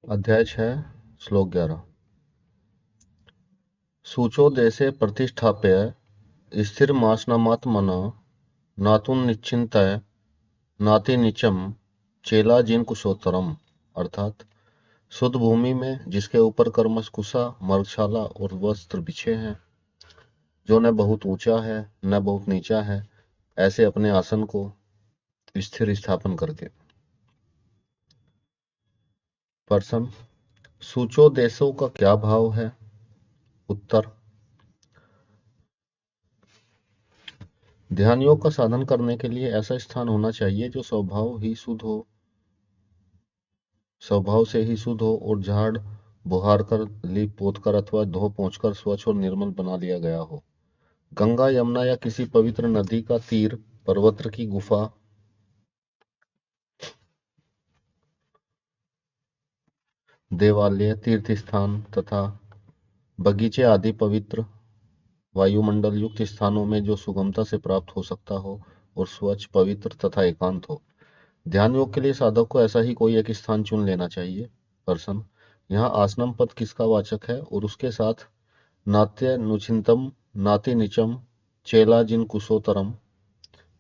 अध्याय 6 श्लोक 11। सूचो देशे प्रतिष्ठाप्य स्थिरमासनमात्मना नातुन्निश्चिन्तय नातिनीचम चेलाजिनकुशोत्तरम। अर्थात शुद्ध भूमि में जिसके ऊपर कर्मशकुशा मर्गशाला और वस्त्र बिछे हैं, जो न बहुत ऊंचा है न बहुत नीचा है, ऐसे अपने आसन को स्थिर स्थापन करके। प्रश्न, सूचो देशों का क्या भाव है? उत्तर, ध्यान योग का साधन करने के लिए ऐसा स्थान होना चाहिए जो स्वभाव से ही शुद्ध हो और झाड़ बुहार कर, लीप पोत कर अथवा धो पोंछ कर स्वच्छ और निर्मल बना लिया गया हो। गंगा, यमुना या किसी पवित्र नदी का तीर, पर्वत की गुफा, देवालय, तीर्थ स्थान तथा बगीचे आदि पवित्र वायुमंडल युक्त स्थानों में जो सुगमता से प्राप्त हो सकता हो और स्वच्छ, पवित्र तथा एकांत हो। ध्यान योग के लिए साधक को ऐसा ही कोई एक स्थान चुन लेना चाहिए। प्रश्न, यहाँ आसनम पद किसका वाचक है और उसके साथ नात्य नुचिंतम, नाति निचम, चेला जिन कुशोतरम,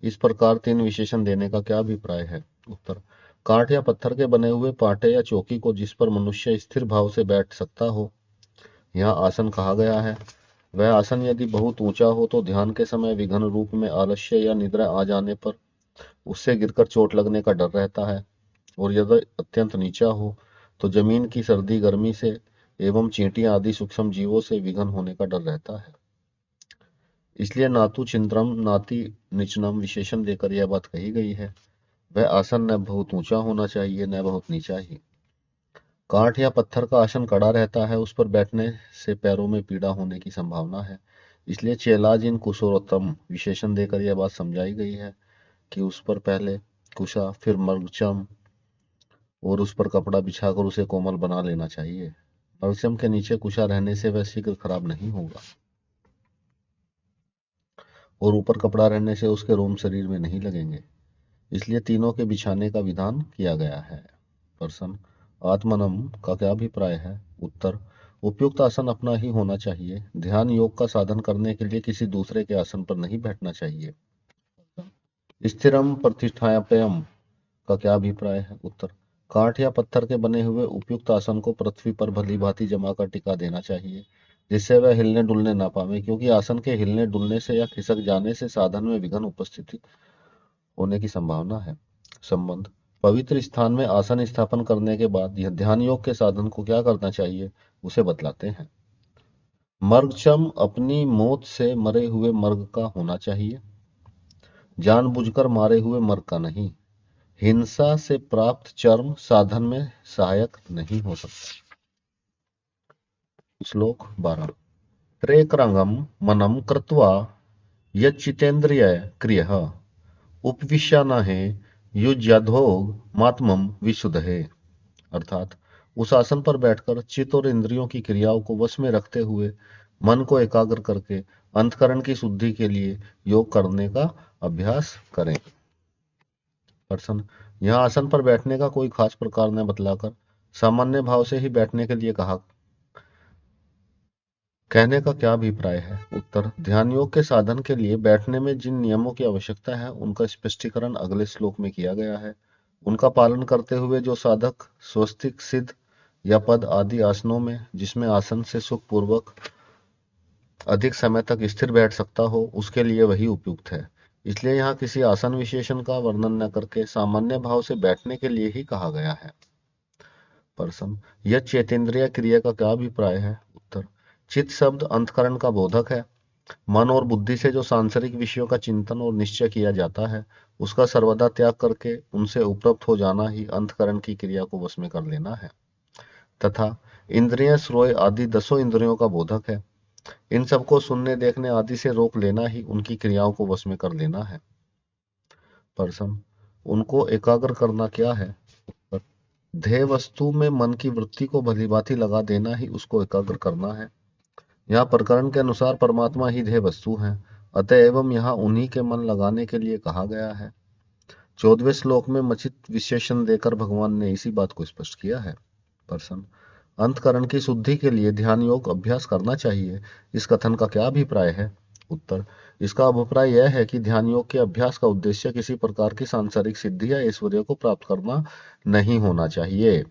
इस प्रकार 3 विशेषण देने का क्या अभिप्राय है? उत्तर, काठ या पत्थर के बने हुए पाटे या चौकी को जिस पर मनुष्य स्थिर भाव से बैठ सकता हो, यहाँ आसन कहा गया है। वह आसन यदि बहुत ऊंचा हो तो ध्यान के समय विघ्न रूप में आलस्य या निद्रा आ जाने पर उससे गिरकर चोट लगने का डर रहता है, और यदि अत्यंत नीचा हो तो जमीन की सर्दी गर्मी से एवं चींटियां आदि सूक्ष्म जीवों से विघ्न होने का डर रहता है। इसलिए नातु चिंद्रम नाति निचनम विशेषण देकर यह बात कही गई है। वह आसन न बहुत ऊंचा होना चाहिए न बहुत नीचा ही। काठ या पत्थर का आसन कड़ा रहता है, उस पर बैठने से पैरों में पीड़ा होने की संभावना है। इसलिए चेलाज इन कुशोत्तम विशेषण देकर यह बात समझाई गई है कि उस पर पहले कुशा, फिर मर्गचम और उस पर कपड़ा बिछाकर उसे कोमल बना लेना चाहिए। मर्गचम के नीचे कुशा रहने से वह शीघ्र खराब नहीं होगा और ऊपर कपड़ा रहने से उसके रोम शरीर में नहीं लगेंगे। इसलिए तीनों के बिछाने का विधान किया गया है। प्रश्न, आत्मनम का क्या अभिप्राय है? उत्तर, उपयुक्त आसन अपना ही होना चाहिए। ध्यान योग का साधन करने के लिए किसी दूसरे के आसन पर नहीं बैठना चाहिए। स्थिरम प्रतिष्ठाप्यम का क्या अभिप्राय है? उत्तर, काठ या पत्थर के बने हुए उपयुक्त आसन को पृथ्वी पर भली भांति जमाकर टिका देना चाहिए, जिससे वह हिलने डुलने ना पावे, क्योंकि आसन के हिलने डुलने से या खिसक जाने से साधन में विघ्न उपस्थित होने की संभावना है। संबंध, पवित्र स्थान में आसन स्थापन करने के बाद यह ध्यान योग के साधन को क्या करना चाहिए उसे बतलाते हैं। मर्गचम अपनी मौत से मरे हुए मर्ग का होना चाहिए, जानबूझकर मारे हुए मर्ग का नहीं। हिंसा से प्राप्त चर्म साधन में सहायक नहीं हो सकता। श्लोक 12। त्रेकरंगम मनम कृत्वा यच्चितेन्द्रिय क्रियः उपविश्यानाहे युज्याधोग मात्मम विशुद्धे। अर्थात उस आसन पर बैठकर चित्त और इंद्रियों की क्रियाओं को वश में रखते हुए मन को एकाग्र करके अंतकरण की शुद्धि के लिए योग करने का अभ्यास करें। प्रश्न, यहाँ आसन पर बैठने का कोई खास प्रकार न बतलाकर सामान्य भाव से ही बैठने के लिए कहने का क्या अभिप्राय है? उत्तर, ध्यान योग के साधन के लिए बैठने में जिन नियमों की आवश्यकता है उनका स्पष्टीकरण अगले श्लोक में किया गया है। उनका पालन करते हुए जो साधक स्वस्तिक, सिद्ध या पद आदि आसनों में जिसमें आसन से सुखपूर्वक अधिक समय तक स्थिर बैठ सकता हो, उसके लिए वही उपयुक्त है। इसलिए यहाँ किसी आसन विशेषण का वर्णन न करके सामान्य भाव से बैठने के लिए ही कहा गया है। प्रश्न, यह चेतेंद्रिय क्रिया का क्या अभिप्राय है? उत्तर, चित्त शब्द अंतकरण का बोधक है। मन और बुद्धि से जो सांसारिक विषयों का चिंतन और निश्चय किया जाता है, उसका सर्वदा त्याग करके उनसे उपरक्त हो जाना ही अंतकरण की क्रिया को वश में कर लेना है। तथा इंद्रिय, श्रोय आदि 10 इंद्रियों का बोधक है। इन सबको सुनने, देखने आदि से रोक लेना ही उनकी क्रियाओं को वश में कर लेना है। प्रश्न, उनको एकाग्र करना क्या है? ध्येय वस्तु में मन की वृत्ति को भलीभांति लगा देना ही उसको एकाग्र करना है। यहाँ प्रकरण के अनुसार परमात्मा ही ध्येय वस्तु है, अतएव यहाँ उन्हीं के मन लगाने के लिए कहा गया है। 14वें श्लोक में मचित विशेषण देकर भगवान ने इसी बात को स्पष्ट किया है। पर्सन, अंतकरण की शुद्धि के लिए ध्यान योग अभ्यास करना चाहिए, इस कथन का क्या अभिप्राय है? उत्तर, इसका अभिप्राय यह है कि ध्यान योग के अभ्यास का उद्देश्य किसी प्रकार की सांसारिक सिद्धि या ऐश्वर्य को प्राप्त करना नहीं होना चाहिए।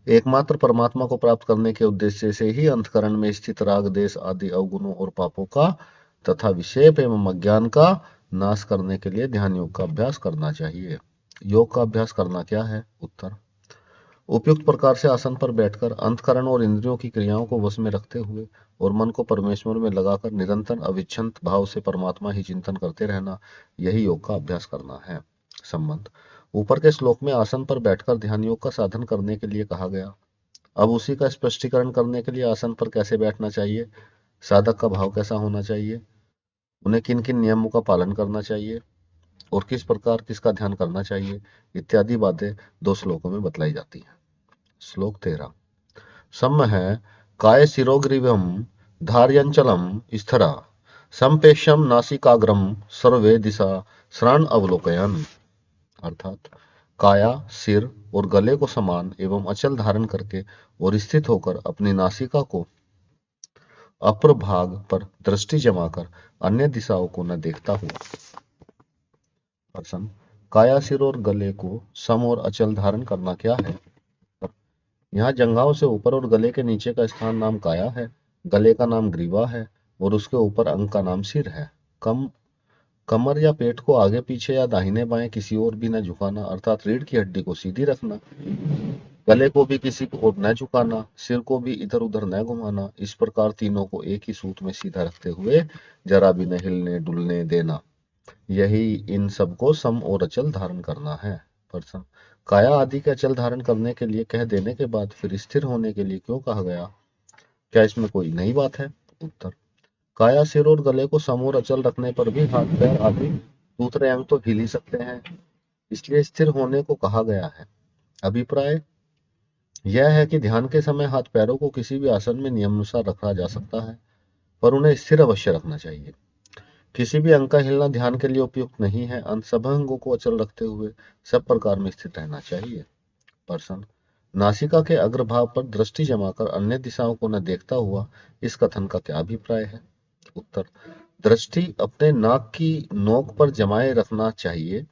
एकमात्र परमात्मा को प्राप्त करने के उद्देश्य से ही अंतकरण में स्थित राग देश आदि अवगुणों और पापों का तथा विषेप एवं अज्ञान का नाश करने के लिए ध्यान योग का अभ्यास करना चाहिए। योग का अभ्यास करना क्या है? उत्तर, उपयुक्त प्रकार से आसन पर बैठकर अंतकरण और इंद्रियों की क्रियाओं को वश में रखते हुए और मन को परमेश्वर में लगाकर निरंतर अविच्छिन्न भाव से परमात्मा ही चिंतन करते रहना, यही योग का अभ्यास करना है। संबंध, ऊपर के श्लोक में आसन पर बैठकर ध्यान योग का साधन करने के लिए कहा गया। अब उसी का स्पष्टीकरण करने के लिए आसन पर कैसे बैठना चाहिए, साधक का भाव कैसा होना चाहिए, उन्हें किन किन नियमों का पालन करना चाहिए और किस प्रकार किसका ध्यान करना चाहिए, इत्यादि बातें 2 श्लोकों में बतलाई जाती हैं। श्लोक 13, सम्म है काय शिरोग्रीवम धार्यंचलम स्थिरा संपेक्षम नासिकाग्रम सर्वे दिशा श्राण अवलोकयन। अर्थात काया, सिर और गले को समान एवं अचल धारण करके और स्थित होकर अपनी नासिका को अपर भाग पर दृष्टि जमाकर अन्य दिशाओं को न देखता हुआ। पर्सन, काया, सिर और गले को सम और अचल धारण करना क्या है? यहाँ जंघाओं से ऊपर और गले के नीचे का स्थान नाम काया है, गले का नाम ग्रीवा है और उसके ऊपर अंग का नाम सिर है। कमर या पेट को आगे पीछे या दाहिने बाएं किसी और भी न झुकाना, अर्थात रीढ़ की हड्डी को सीधी रखना, गले को भी किसी ओर न झुकाना, सिर को भी इधर उधर न घुमाना, इस प्रकार तीनों को एक ही सूत में सीधा रखते हुए जरा भी न हिलने डुलने देना, यही इन सबको सम और अचल धारण करना है। पर्सन, काया आदि के अचल धारण करने के लिए कह देने के बाद फिर स्थिर होने के लिए क्यों कहा गया? क्या इसमें कोई नई बात है? उत्तर, काया, सिर और गले को सम और अचल रखने पर भी हाथ पैर आदि दूसरे अंग तो हिल ही सकते हैं, इसलिए स्थिर होने को कहा गया है। अभिप्राय यह है कि ध्यान के समय हाथ पैरों को किसी भी आसन में नियमानुसार रखा जा सकता है, पर उन्हें स्थिर अवश्य रखना चाहिए। किसी भी अंग का हिलना ध्यान के लिए उपयुक्त नहीं है। सब अंगों को अचल रखते हुए सब प्रकार में स्थित रहना चाहिए। पर्सन, नासिका के अग्रभाग पर दृष्टि जमाकर अन्य दिशाओं को न देखता हुआ, इस कथन का क्या अभिप्राय है? उत्तर, दृष्टि अपने नाक की नोक पर जमाए रखना चाहिए,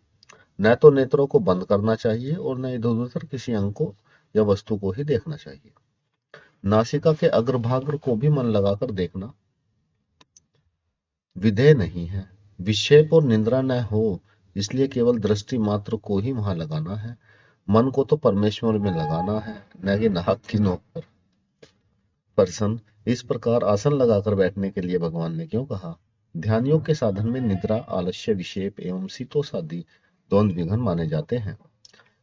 न तो नेत्रों को बंद करना चाहिए और न इधर उधर किसी अंग को या वस्तु को ही देखना चाहिए। नासिका के अग्रभाग को भी मन लगाकर देखना विधेय नहीं है। विक्षेप और निंद्रा न हो, इसलिए केवल दृष्टि मात्र को ही वहां लगाना है। मन को तो परमेश्वर में लगाना है, न कि नाक की नोक पर। पर्सन, इस प्रकार आसन लगाकर बैठने के लिए भगवान ने क्यों कहा? ध्यान योग के साधन में निद्रा, आलस्य, विक्षेप एवं शीतोष आदि द्वंद्व विघ्न माने जाते हैं।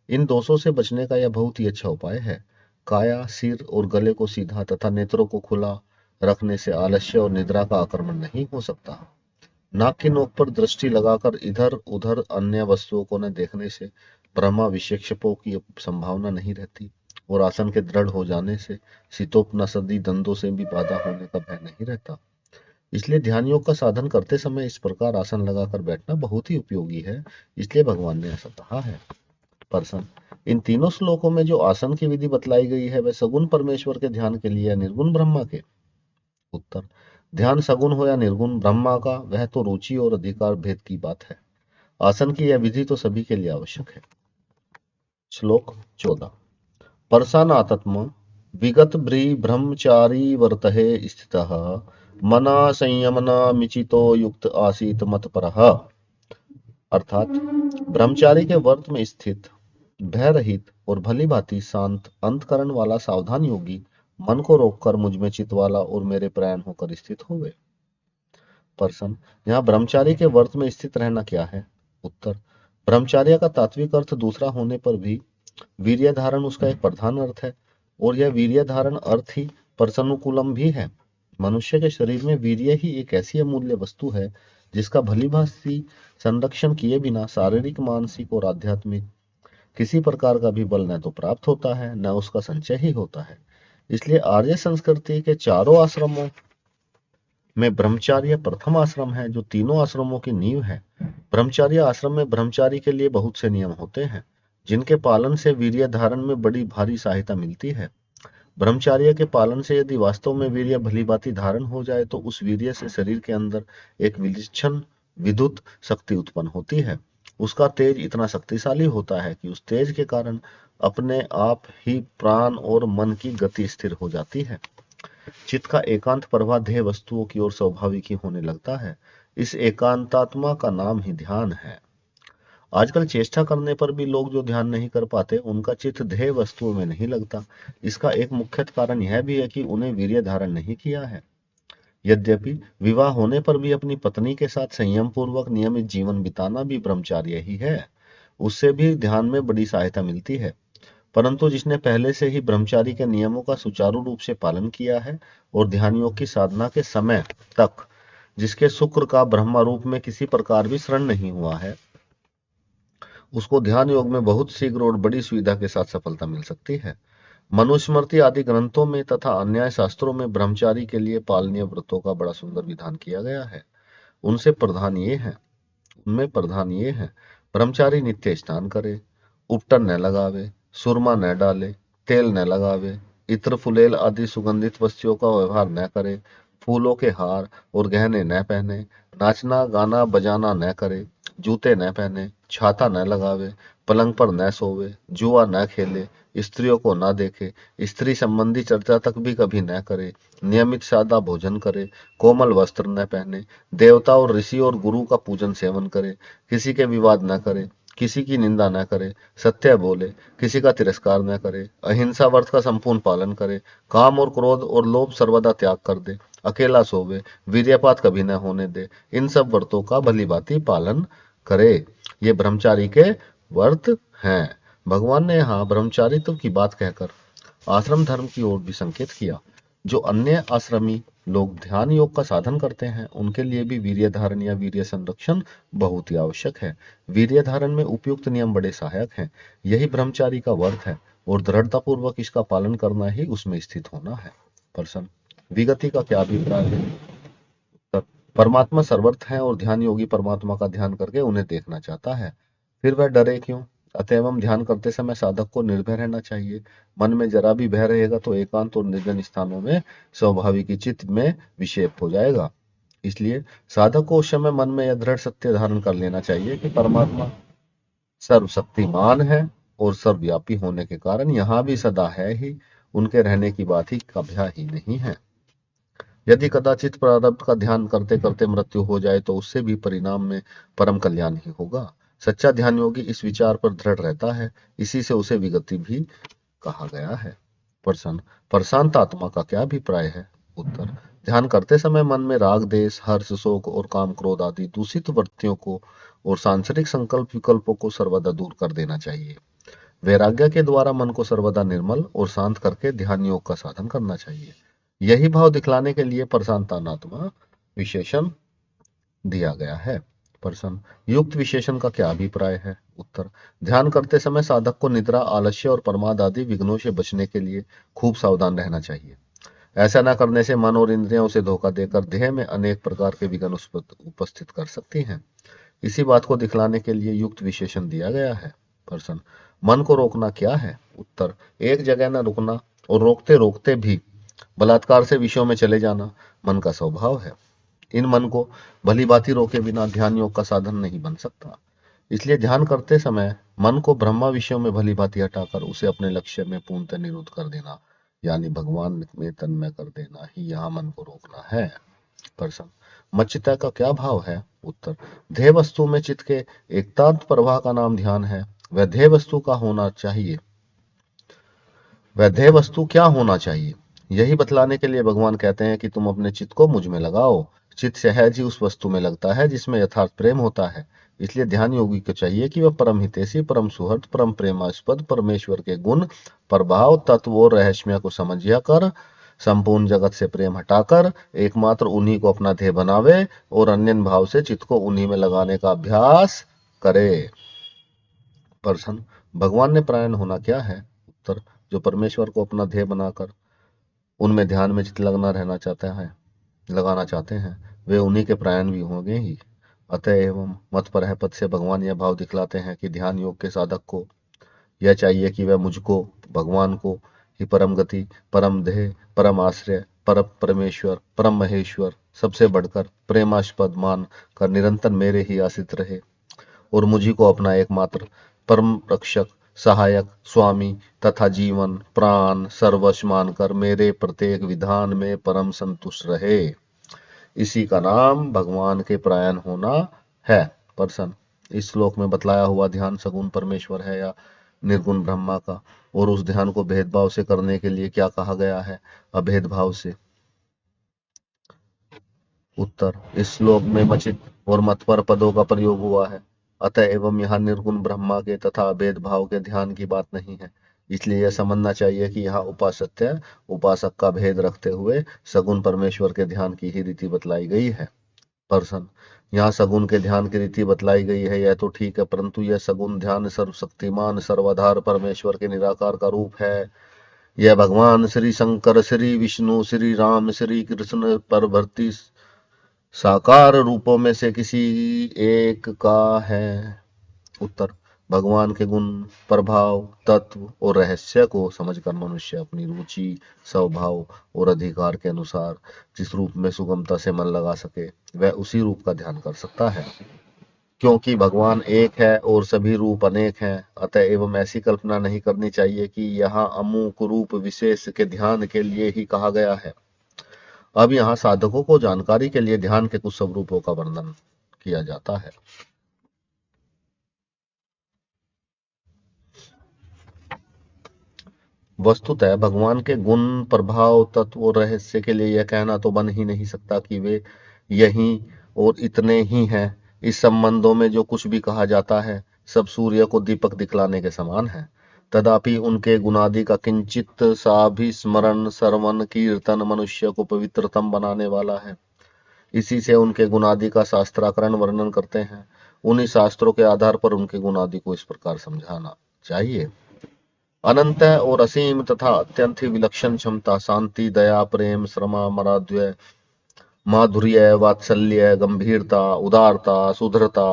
इन दोषों से बचने का यह बहुत ही अच्छा उपाय है। काया, सिर और गले को सीधा तथा नेत्रों को खुला रखने से आलस्य और निद्रा का आक्रमण नहीं हो सकता। नाक की नोक पर दृष्टि लगाकर इधर उधर अन्य वस्तुओं को न देखने से भ्रमा विक्षेपों की संभावना नहीं रहती और आसन के दृढ़ हो जाने से शीतोपनिषदी दंदों से भी बाधा होने का भय नहीं रहता। इसलिए ध्यान योग का साधन करते समय इस प्रकार आसन लगाकर बैठना बहुत ही उपयोगी है, इसलिए भगवान ने ऐसा कहा है। पर्सन, इन तीनों श्लोकों में जो आसन की विधि बतलाई गई है वह सगुण परमेश्वर के ध्यान के लिए या निर्गुण ब्रह्मा के? उत्तर, ध्यान सगुण हो या निर्गुण ब्रह्मा का, वह तो रुचि और अधिकार भेद की बात है। आसन की यह विधि तो सभी के लिए आवश्यक है। श्लोक 14, परसानात्म विगत ब्री ब्रह्मचारी वर्तहे स्थितः मना संयमना मिचितो युक्त आसीत मत परः। अर्थात ब्रह्मचारी के वर्त में स्थित, भय रहित और भली भांति शांत अंतकरण वाला सावधान योगी मन को रोककर मुझ में चित वाला और मेरे प्रयाण होकर स्थित होवे। पर्सन, यहाँ ब्रह्मचारी के वर्त में स्थित रहना क्या है? उत्तर, ब्रह्मचार्य का तात्विक अर्थ दूसरा होने पर भी वीर्य धारण उसका एक प्रधान अर्थ है और यह वीर्य धारण अर्थ ही परसनुकूलम भी है। मनुष्य के शरीर में वीर्य ही एक ऐसी अमूल्य वस्तु है जिसका भलीभांति संरक्षण किए बिना शारीरिक, मानसिक और आध्यात्मिक किसी प्रकार का भी बल न तो प्राप्त होता है न उसका संचय ही होता है। इसलिए आर्य संस्कृति के चारों आश्रमों में ब्रह्मचार्य प्रथम आश्रम है जो तीनों आश्रमों की नींव है। ब्रह्मचार्य आश्रम में ब्रह्मचारी के लिए बहुत से नियम होते हैं। जिनके पालन से वीर्य धारण में बड़ी भारी सहायता मिलती है। ब्रह्मचार्य के पालन से यदि वास्तव में वीर्य भलीभांति धारण हो जाए तो उस वीर्य से शरीर के अंदर एक विलक्षण विद्युत शक्ति उत्पन्न होती है। उसका तेज इतना शक्तिशाली होता है कि उस तेज के कारण अपने आप ही प्राण और मन की गति स्थिर हो जाती है। चित्त का एकांत प्रवाह ध्येय वस्तुओं की ओर स्वाभाविक ही होने लगता है। इस एकांतात्मा का नाम ही ध्यान है। आजकल चेष्टा करने पर भी लोग जो ध्यान नहीं कर पाते, उनका चित्त ध्येय वस्तुओं में नहीं लगता। इसका एक मुख्य कारण यह भी है कि उन्हें वीर्य धारण नहीं किया है। यद्यपि विवाह होने पर भी अपनी पत्नी के साथ संयम पूर्वक नियमित जीवन बिताना भी ब्रह्मचार्य ही है। उससे भी ध्यान में बड़ी सहायता मिलती है। परंतु जिसने पहले से ही ब्रह्मचारी के नियमों का सुचारू रूप से पालन किया है और ध्यान योग की साधना के समय तक जिसके शुक्र का ब्रह्मा रूप में किसी प्रकार भी शरण नहीं हुआ है, उसको ध्यान योग में बहुत शीघ्र और बड़ी सुविधा के साथ सफलता मिल सकती है। मनुस्मृति आदि ग्रंथों में तथा अन्य शास्त्रों में ब्रह्मचारी के लिए पालनीय व्रतों का बड़ा सुंदर विधान किया गया है। उनमें प्रधान ये है, ब्रह्मचारी नित्य स्नान करे, उपटन न लगावे, सुरमा न डाले, तेल न लगावे, इत्र फुलेल आदि सुगंधित वस्तुओं का व्यवहार न करे, फूलों के हार और गहने न पहने, नाचना गाना बजाना न करे, जूते न पहने, छाता न लगावे, पलंग पर न सोवे, जुआ न खेले, स्त्रियों को न देखे, स्त्री संबंधी चर्चा तक भी कभी न करे, नियमित सादा भोजन करे, कोमल वस्त्र न पहने, देवता और ऋषि और गुरु का पूजन सेवन करे, किसी के विवाद न करे, किसी की निंदा न करे, सत्य बोले, किसी का तिरस्कार न करे, अहिंसा व्रत का संपूर्ण पालन करे, काम और क्रोध और लोभ सर्वदा त्याग कर दे, अकेला सोवे, वीर्यपात कभी न होने दे, इन सब व्रतों का भलीभांति पालन करे। ये ब्रह्मचारी के व्रत हैं। भगवान ने यहाँ ब्रह्मचारित्व की बात कहकर आश्रम धर्म की ओर भी संकेत किया। जो अन्य आश्रमी लोग ध्यान योग का साधन करते हैं, उनके लिए भी वीर्य धारण या वीर्य संरक्षण बहुत ही आवश्यक है। वीर्य धारण में उपयुक्त नियम बड़े सहायक हैं। यही ब्रह्मचारी का व्रत है और दृढ़ता पूर्वक इसका पालन करना ही उसमें स्थित होना है। प्रश्न, विगति का क्या अभिप्राय है? परमात्मा सर्वत्र है और ध्यान योगी परमात्मा का ध्यान करके उन्हें देखना चाहता है, फिर वह डरे क्यों? अतएव ध्यान करते समय साधक को निर्भय रहना चाहिए। मन में जरा भी भय रहेगा तो एकांत और निर्जन स्थानों में स्वाभाविक चित्त में विक्षेप हो जाएगा। इसलिए साधक को उस समय मन में यह दृढ़ सत्य धारण कर लेना चाहिए कि परमात्मा सर्वशक्तिमान है और सर्वव्यापी होने के कारण यहाँ भी सदा है ही, उनके रहने की बात ही कभ्या ही नहीं है। यदि कदाचित प्रारब्ध का ध्यान करते करते मृत्यु हो जाए तो उससे भी परिणाम में परम कल्याण ही होगा। सच्चा ध्यान योगी इस विचार पर दृढ़ रहता है, इसी से उसे विगति भी कहा गया है। प्रश्न, प्रशांत आत्मा का क्या अभिप्राय है? उत्तर, ध्यान करते समय मन में राग देश हर्ष शोक और काम क्रोध आदि दूषित वृत्तियों को और सांसारिक संकल्प विकल्पों को सर्वदा दूर कर देना चाहिए। वैराग्य के द्वारा मन को सर्वदा निर्मल और शांत करके ध्यान योग का साधन करना चाहिए। यही भाव दिखलाने के लिए प्रशांतात्मा विशेषण दिया गया है। प्रश्न, युक्त विशेषण का क्या अभिप्राय है? उत्तर, ध्यान करते समय साधक को निद्रा आलस्य और प्रमाद आदि विघ्नों से बचने के लिए खूब सावधान रहना चाहिए। ऐसा न करने से मन और इंद्रियां उसे धोखा देकर देह में अनेक प्रकार के विघ्न उपस्थित कर सकती हैं। इसी बात को दिखलाने के लिए युक्त विशेषण दिया गया है। प्रश्न, मन को रोकना क्या है? उत्तर, एक जगह न रुकना और रोकते रोकते भी बलात्कार से विषयों में चले जाना मन का स्वभाव है। इन मन को भली भांति रोके बिना ध्यान योग का साधन नहीं बन सकता। इसलिए ध्यान करते समय मन को ब्रह्मा विषयों में भली भांति हटाकर उसे अपने लक्ष्य में पूर्णतः निरुद्ध कर देना, यानी भगवान में तन्मय कर देना ही यहाँ मन को रोकना है। प्रश्न, मच्चिता का क्या भाव है? उत्तर, ध्येय वस्तु में चित्त के एकांत प्रवाह का नाम ध्यान है। वह ध्येय वस्तु का होना चाहिए, वह ध्येय वस्तु क्या होना चाहिए, यही बतलाने के लिए भगवान कहते हैं कि तुम अपने चित्त को मुझ में लगाओ। चित्त सहज ही उस वस्तु में लगता है जिसमें यथार्थ प्रेम होता है। इसलिए ध्यान योगी को चाहिए कि वह परम हितैषी, परम सुहृद, परम प्रेमास्पद परमेश्वर के गुण, प्रभाव, तत्व और रहस्यों को समझिया कर संपूर्ण जगत से प्रेम हटाकर एकमात्र उन्हीं को अपना ध्येय बनावे और अन्य भाव से चित्त को उन्हीं में लगाने का अभ्यास करे। प्रश्न, भगवान ने प्रायण होना क्या है? उत्तर, जो परमेश्वर को अपना ध्येय बनाकर उनमें ध्यान में चित्त लगाना चाहते हैं, वे उन्हीं के प्रायण भी होंगे ही। अतः एवं मत पर है पद से भगवान यह भाव दिखलाते हैं कि ध्यान योग के साधक को यह चाहिए कि वह मुझको, भगवान को ही परम गति, परम ध्येय, परम आश्रय, परम परमेश्वर, परम महेश्वर, सबसे बढ़कर प्रेमास्पद मान कर निरंतर मेरे ही आश्रित रहे और मुझी को अपना एकमात्र परम रक्षक, सहायक, स्वामी तथा जीवन, प्राण, सर्वस्व मानकर मेरे प्रत्येक विधान में परम संतुष्ट रहे। इसी का नाम भगवान के प्रायण होना है। पर्सन इस श्लोक में बतलाया हुआ ध्यान सगुण परमेश्वर है या निर्गुण ब्रह्मा का, और उस ध्यान को भेदभाव से करने के लिए क्या कहा गया है? अभेद भाव से। उत्तर, इस श्लोक में मचित और मतपर पदों का प्रयोग हुआ है, अतः एवं यहाँ निर्गुण ब्रह्मा के तथा अभेद भाव के ध्यान की बात नहीं है। इसलिए यह समझना चाहिए कि यहाँ उपासत्य उपासक का भेद रखते हुए सगुण परमेश्वर के ध्यान की ही रीति बतलाई गई है। पर्सन, यहाँ सगुण के ध्यान की रीति बतलाई गई है, यह तो ठीक है, परंतु यह सगुण ध्यान सर्वशक्तिमान सर्वाधार परमेश्वर के निराकार का रूप है। यह भगवान श्री शंकर, श्री विष्णु, श्री राम, श्री कृष्ण प्रभृति साकार रूपों में से किसी एक का है। उत्तर, भगवान के गुण, प्रभाव, तत्व और रहस्य को समझकर मनुष्य अपनी रुचि, स्वभाव और अधिकार के अनुसार जिस रूप में सुगमता से मन लगा सके वह उसी रूप का ध्यान कर सकता है। क्योंकि भगवान एक है और सभी रूप अनेक हैं, अतः एवं ऐसी कल्पना नहीं करनी चाहिए कि यहाँ अमुक रूप विशेष के ध्यान के लिए ही कहा गया है। अब यहाँ साधकों को जानकारी के लिए ध्यान के कुछ स्वरूपों का वर्णन किया जाता है। वस्तुतः भगवान के गुण, प्रभाव, तत्व और रहस्य के लिए यह कहना तो बन ही नहीं सकता कि वे यही और इतने ही हैं। इस संबंधों में जो कुछ भी कहा जाता है सब सूर्य को दीपक दिखलाने के समान है। तथापि उनके गुणादि का किंचित सा भी स्मरण, श्रवण, कीर्तन मनुष्य को पवित्रतम बनाने वाला है। इसी से उनके गुणादि का शास्त्राकरण वर्णन करते हैं। उन्हीं शास्त्रों के आधार पर उनके गुणादि को इस प्रकार समझाना चाहिए। अनंत और असीम तथा अत्यंत ही विलक्षण क्षमता, शांति, दया, प्रेम, श्रमा, मराध्य, माधुर्य, वात्सल्य, गंभीरता, उदारता, सुधरता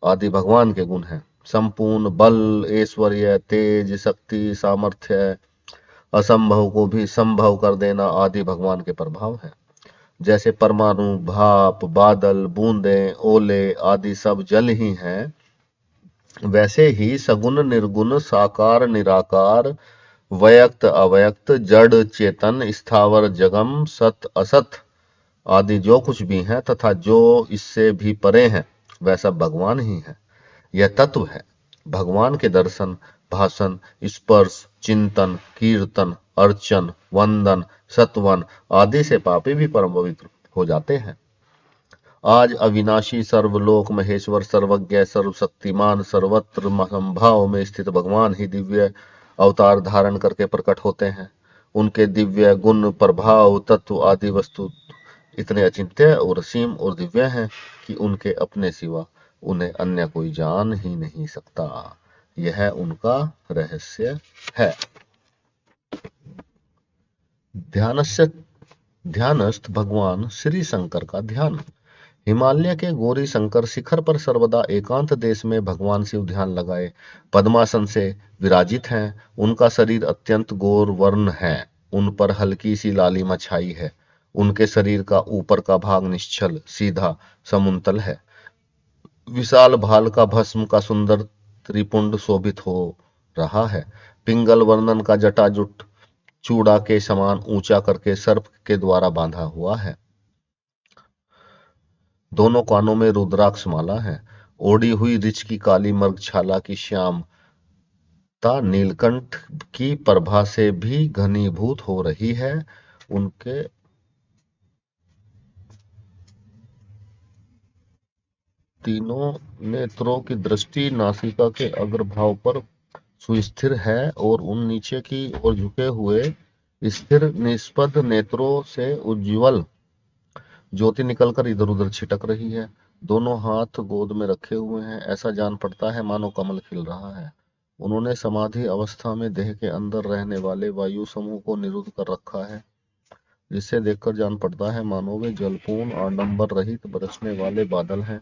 आदि भगवान के गुण हैं। संपूर्ण बल, ऐश्वर्य, तेज, शक्ति, सामर्थ्य, असंभव को भी संभव कर देना आदि भगवान के प्रभाव हैं। जैसे परमाणु, भाप, बादल, बूंदें, ओले आदि सब जल ही हैं, वैसे ही सगुण, निर्गुण, साकार, निराकार, व्यक्त, अव्यक्त, जड़, चेतन, स्थावर, जगम, सत, असत आदि जो कुछ भी हैं तथा जो इससे भी परे हैं वह सब भगवान ही है। यह तत्व है। भगवान के दर्शन, भाषण, स्पर्श, चिंतन, कीर्तन, अर्चन, वंदन, सत्वन आदि से पापी भी परम पवित्र हो जाते हैं। आज अविनाशी, सर्वलोक महेश्वर, सर्वज्ञ, सर्वशक्तिमान, सर्वत्र संभाव में स्थित भगवान ही दिव्य अवतार धारण करके प्रकट होते हैं। उनके दिव्य गुण, प्रभाव, तत्व आदि वस्तु इतने अचिंत्य और असीम और दिव्य हैं कि उनके अपने सिवा उन्हें अन्य कोई जान ही नहीं सकता। यह उनका रहस्य है। ध्यानस्थ भगवान श्री शंकर का ध्यान। हिमालय के गौरी शंकर शिखर पर सर्वदा एकांत देश में भगवान शिव ध्यान लगाए पद्मासन से विराजित हैं। उनका शरीर अत्यंत गौर वर्ण है, उन पर हल्की सी लालिमा छाई है। उनके शरीर का ऊपर का भाग निश्चल, सीधा, समुतल है। विशाल भाल का भस्म का सुंदर त्रिपुंड शोभित हो रहा है। पिंगल वर्णन का जटाजुट चूड़ा के समान ऊंचा करके सर्प के द्वारा बांधा हुआ है। दोनों कानों में रुद्राक्ष माला है। ओढ़ी हुई रिच की काली मृगछाला की श्यामता नीलकंठ की प्रभा से भी घनीभूत हो रही है। उनके तीनों नेत्रों की दृष्टि नासिका के अग्रभाग पर सुस्थिर है और उन नीचे की ओर झुके हुए स्थिर निष्पद नेत्रों से उज्ज्वल ज्योति निकलकर इधर उधर छिटक रही है। दोनों हाथ गोद में रखे हुए हैं, ऐसा जान पड़ता है मानो कमल खिल रहा है। उन्होंने समाधि अवस्था में देह के अंदर रहने वाले वायु समूह को निरुद्ध कर रखा है, जिससे देखकर जान पड़ता है मानो वे जलपूर्ण आडंबर रहित बरसने वाले बादल हैं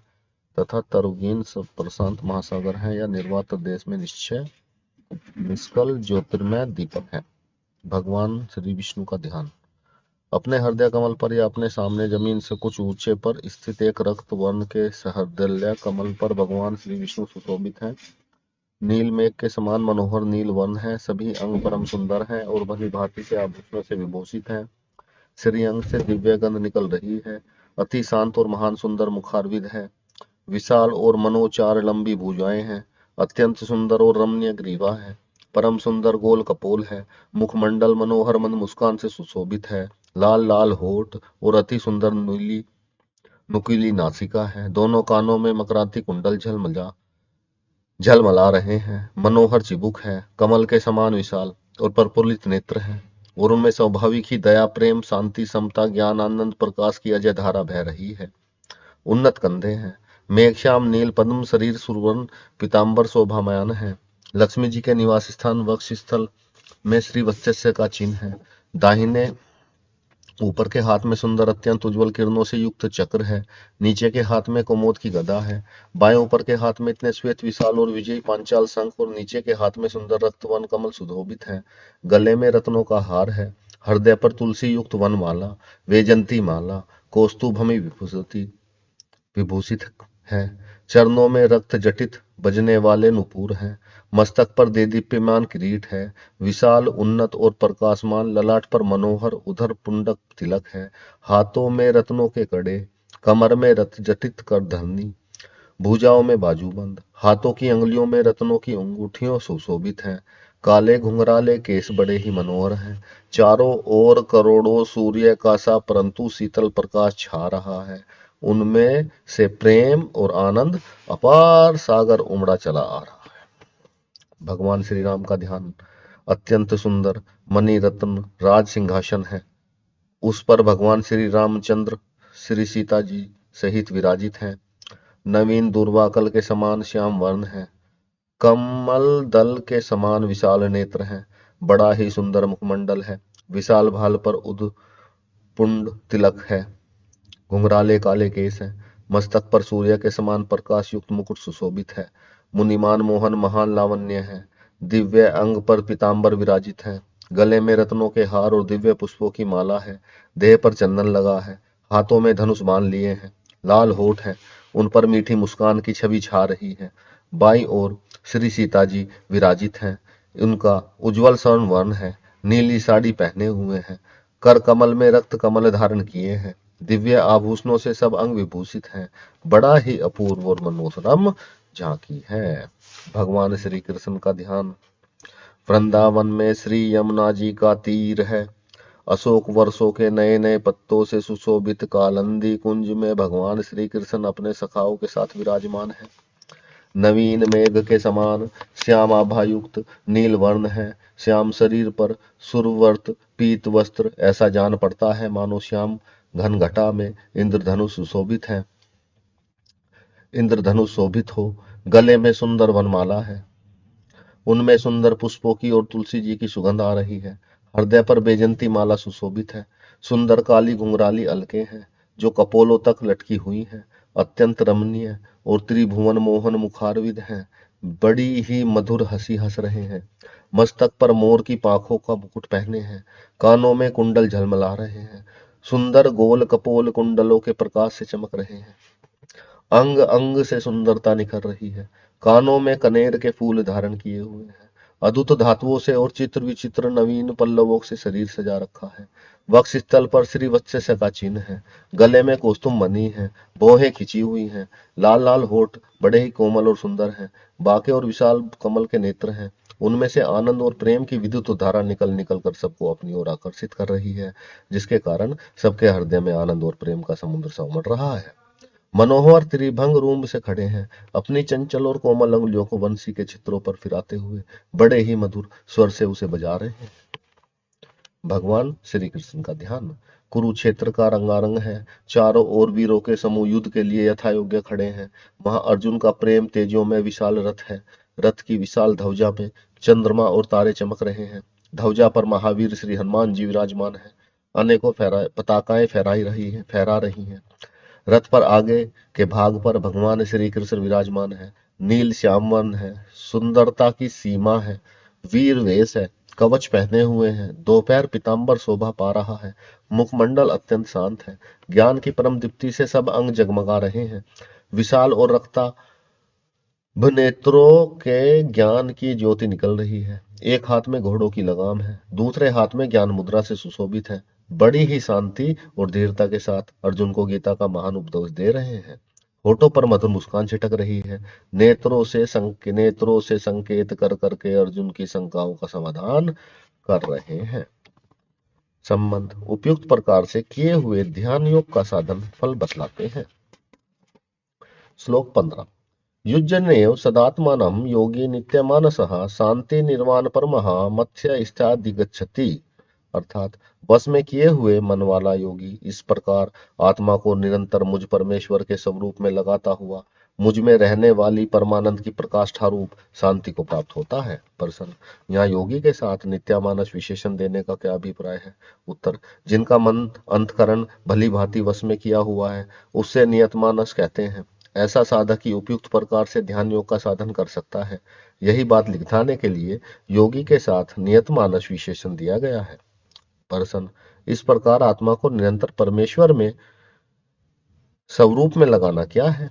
तथा तरुगीन प्रशांत महासागर हैं या निर्वात देश में निश्चय निष्कल ज्योतिर्मय दीपक है। भगवान श्री विष्णु का ध्यान। अपने हृदय कमल पर या अपने सामने जमीन से कुछ ऊंचे पर स्थित एक रक्त वर्ण के सहृदय कमल पर भगवान श्री विष्णु सुशोभित हैं। नील मेघ के समान मनोहर नील वर्ण है। सभी अंग परम सुंदर हैं और भली भांति से आभूषणों से विभूषित हैं। श्री अंग से दिव्य गंध निकल रही है। अति शांत और महान सुंदर मुखारविद है। विशाल और मनोचार लंबी भुजाएं हैं। अत्यंत सुंदर और रमणीय ग्रीवा है। परम सुंदर गोल कपोल है। मुखमंडल मनोहर मंद मुस्कान से सुशोभित है। लाल लाल होठ और अति सुंदर नीली नुकीली नासिका है। दोनों कानों में मकराती कुंडल झलमला रहे हैं। मनोहर चिबुक है। कमल के समान विशाल और प्रफुल्लित नेत्र हैं और उनमें स्वाभाविक ही दया प्रेम शांति समता ज्ञान आनंद प्रकाश की अजय धारा बह रही है। उन्नत कंधे हैं। मेघश्याम नील पद्म शरीर सुवर्ण पीताम्बर शोभामयान है। लक्ष्मी जी के निवास स्थान वक्ष स्थल में श्री वत्सस्य का चिन्ह है। दाहिने ऊपर के हाथ में सुंदर अत्यंत उज्जवल किरणों से युक्त चक्र है। नीचे के हाथ में कुमोद की गदा है। बाएं ऊपर के हाथ में इतने श्वेत विशाल और विजयी पांचाल शंख और नीचे के हाथ में सुंदर रक्तवन कमल सुशोभित है। गले में रत्नों का हार है। हृदय पर तुलसी युक्त वन माला वैजंती माला कौस्तुभ हमें विभूषित है। चरणों में रक्त जटित बजने वाले नुपुर हैं। मस्तक पर देदीप्यमान किरीट है। विशाल उन्नत और प्रकाशमान ललाट पर मनोहर उधर पुंडक तिलक है। हाथों में रत्नों के कड़े कमर में रत जटित करधनी भुजाओं में बाजूबंद हाथों की अंगुलियों में रत्नों की अंगूठियों सुशोभित हैं। काले घुंघराले केस बड़े ही मनोहर हैं। चारों ओर करोड़ों सूर्य का सा परंतु शीतल प्रकाश छा रहा है। उनमें से प्रेम और आनंद अपार सागर उमड़ा चला आ रहा है। भगवान श्री राम का ध्यान। अत्यंत सुंदर मणि रत्न राज सिंहासन है। उस पर भगवान श्री रामचंद्र श्री सीता जी सहित विराजित हैं। नवीन दुर्वाकल के समान श्याम वर्ण है। कमल दल के समान विशाल नेत्र हैं। बड़ा ही सुंदर मुखमंडल है। विशाल भाल पर उद पुंड तिलक है। घुंघराले काले केस हैं। मस्तक पर सूर्य के समान प्रकाश युक्त मुकुट सुशोभित है। मुनिमान मोहन महान लावण्य है। दिव्य अंग पर पीताम्बर विराजित है। गले में रत्नों के हार और दिव्य पुष्पों की माला है। देह पर चंदन लगा है। हाथों में धनुष बांध लिए हैं। लाल होठ है। उन पर मीठी मुस्कान की छवि छा रही है। बाईं ओर श्री सीता जी विराजित हैं। उनका उज्जवल स्वर्ण वर्ण है। नीली साड़ी पहने हुए हैं। कर कमल में रक्त कमल धारण किए हैं। दिव्य आभूषणों से सब अंग विभूषित हैं। बड़ा ही अपूर्व और मनोरम झांकी है। भगवान श्री कृष्ण का ध्यान। वृंदावन में श्री यमुना जी का तीर है। अशोक वर्षों के नए नए पत्तों से सुशोभित कालंदी कुंज में भगवान श्री कृष्ण अपने सखाओं के साथ विराजमान है। नवीन मेघ के समान श्याम आभायुक्त नील वर्ण है। श्याम शरीर पर सुरवर्त पीत वस्त्र ऐसा जान पड़ता है मानो श्याम घन घटा में इंद्रधनुष सुशोभित है। इंद्रधनुष शोभित हो। गले में सुंदर वनमाला है। उनमें सुंदर पुष्पों की और तुलसी जी की सुगंध आ रही है। हृदय पर बैजंती माला सुशोभित है। सुंदर काली घुंघराली अलके हैं जो कपोलों तक लटकी हुई हैं। अत्यंत रमणीय और त्रिभुवन मोहन मुखारविद हैं। बड़ी ही मधुर हंसी हंस रहे हैं। मस्तक पर मोर की पाखों का मुकुट पहने हैं। कानों में कुंडल झलमला रहे हैं। सुंदर गोल कपोल कुंडलों के प्रकाश से चमक रहे हैं। अंग अंग से सुंदरता निखर रही है। कानों में कनेर के फूल धारण किए हुए हैं। अद्भुत धातुओं से और चित्र विचित्र नवीन पल्लवों से शरीर सजा रखा है। वक्ष स्थल पर श्री वत्सस्य का चिन्ह है। गले में कौस्तुभ मणि है। भौहें खिंची हुई हैं। लाल लाल होठ बड़े ही कोमल और सुंदर हैं। बाके और विशाल कमल के नेत्र हैं। उनमें से आनंद और प्रेम की विद्युत धारा निकल निकल कर सबको अपनी ओर आकर्षित कर रही है, जिसके कारण सबके हृदय में आनंद और प्रेम का समुद्र सा उमड़ रहा है। मनोहर त्रिभंग रूम से खड़े हैं। अपनी चंचल और कोमल अंगुलियों को बंसी के चित्रों पर फिराते हुए बड़े ही मधुर स्वर से उसे बजा रहे हैं। भगवान श्री कृष्ण का ध्यान। कुरुक्षेत्र का रंगारंग है। चारों ओर वीरों के समूह युद्ध के लिए यथायोग्य खड़े हैं। वहां अर्जुन का प्रेम तेजों में विशाल रथ है। रथ की विशाल ध्वजा में चंद्रमा और तारे चमक रहे हैं। ध्वजा पर महावीर श्री हनुमान जी विराजमान है। अनेकों पताकाएं फहरा रही हैं। रथ पर आगे के भाग पर भगवान श्री कृष्ण विराजमान है। नील श्याम वर्ण है। सुंदरता की सीमा है। वीर वेश है, कवच पहने हुए हैं, दोपहर पीतांबर शोभा पा रहा है, मुखमंडल अत्यंत शांत है, ज्ञान की परम दीप्ति से सब अंग जगमगा रहे हैं, विशाल और रक्ता नेत्रों के ज्ञान की ज्योति निकल रही है, एक हाथ में घोड़ों की लगाम है, दूसरे हाथ में ज्ञान मुद्रा से सुशोभित है, बड़ी ही शांति और धीरता के साथ अर्जुन को गीता का महान उपदेश दे रहे हैं। होठों पर मधुर मुस्कान छिटक रही है, नेत्रों से संकेत कर करके अर्जुन की शंकाओं का समाधान कर रहे हैं। संबंध उपयुक्त प्रकार से किए हुए ध्यान योग का साधन फल बतलाते हैं। श्लोक 15 युज्यन्नेव सदात्मानं योगी नित्यमानसः शांति निर्वाण परमः मत्स्यस्थाधिगच्छति। अर्थात वश में किए हुए मन वाला योगी इस प्रकार आत्मा को निरंतर मुझ परमेश्वर के स्वरूप में लगाता हुआ मुझ में रहने वाली परमानंद की प्रकाष्ठा रूप शांति को प्राप्त होता है। प्रश्न, यहाँ योगी के साथ नित्यामानस विशेषण देने का क्या अभिप्राय है? उत्तर, जिनका मन अंतकरण भली भांति वश में किया हुआ है उससे नियतमानस कहते हैं। ऐसा साधक ही उपयुक्त प्रकार से ध्यान योग का साधन कर सकता है। यही बात लिखने के लिए योगी के साथ नियतमानस विशेषण दिया गया है। प्रश्न, इस प्रकार आत्मा को निरंतर परमेश्वर में स्वरूप में लगाना क्या है?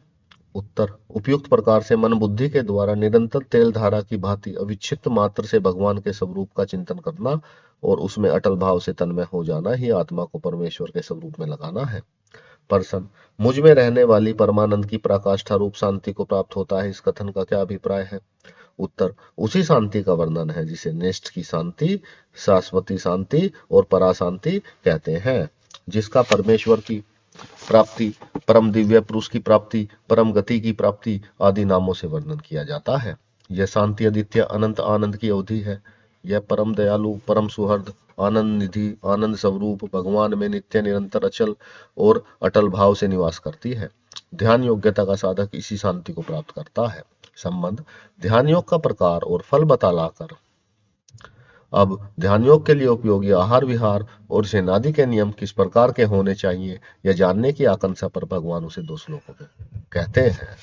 उत्तर, उपयुक्त प्रकार से मन बुद्धि के द्वारा निरंतर तेल धारा की भांति अविच्छिन्न मात्र से भगवान के स्वरूप का चिंतन करना और उसमें अटल भाव से तन्मय हो जाना ही आत्मा को परमेश्वर के स्वरूप में लगाना है। प्रश्न, मुझ में रहने वाली परमानंद की प्रकाष्ठा रूप शांति को प्राप्त होता है, इस कथन का क्या अभिप्राय है? उत्तर, उसी शांति का वर्णन है जिसे नेष्ठ की शांति, शाश्वती शांति और पराशांति कहते हैं, जिसका परमेश्वर की प्राप्ति, परम दिव्य पुरुष की प्राप्ति, परम गति की प्राप्ति आदि नामों से वर्णन किया जाता है। यह शांति अद्वितीय अनंत आनंद की अवधि है। यह परम दयालु, परम सुहृद, आनंद निधि, आनंद स्वरूप भगवान में नित्य निरंतर अचल और अटल भाव से निवास करती है। ध्यान योग्यता का साधक इसी शांति को प्राप्त करता है। संबंध ध्यान योग का प्रकार और फल बतलाकर अब ध्यान योग के लिए उपयोगी आहार विहार और सेनादि के नियम किस प्रकार के होने चाहिए यह जानने की आकांक्षा पर भगवान उसे 2 श्लोकों में कहते हैं।